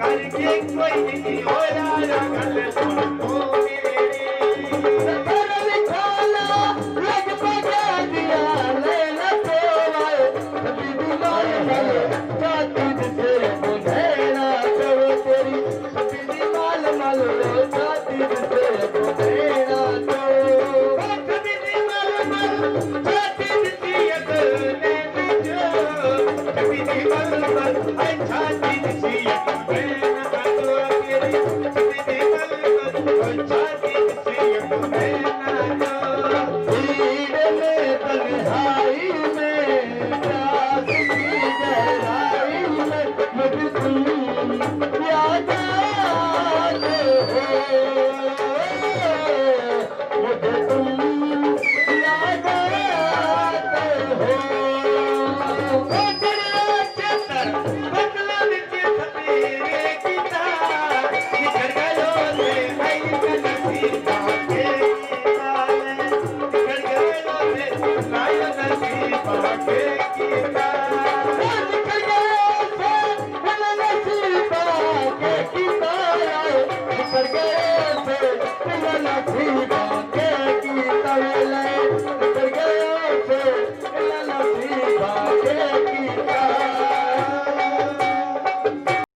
करके कोई नहीं हो यारा गल सुन तू मेरी सफर विखाला लग पगा दिया लेना तो आए कभी भी माल माल जाती से बुझेना तो तेरी कभी भी माल माल जाती से बुझेना तो कभी भी माल माल जाती सी अकल ने जो कभी भी माल माल अच्छा चीज सी अकल ने तो तेरी कभी भी माल माल अच्छा चीज सी अकल ने भीड़ में तन्हाई में प्यास की गहराई में मुझे तुम याद आते हो मुझे तुम याद आते हो तेरे चक्कर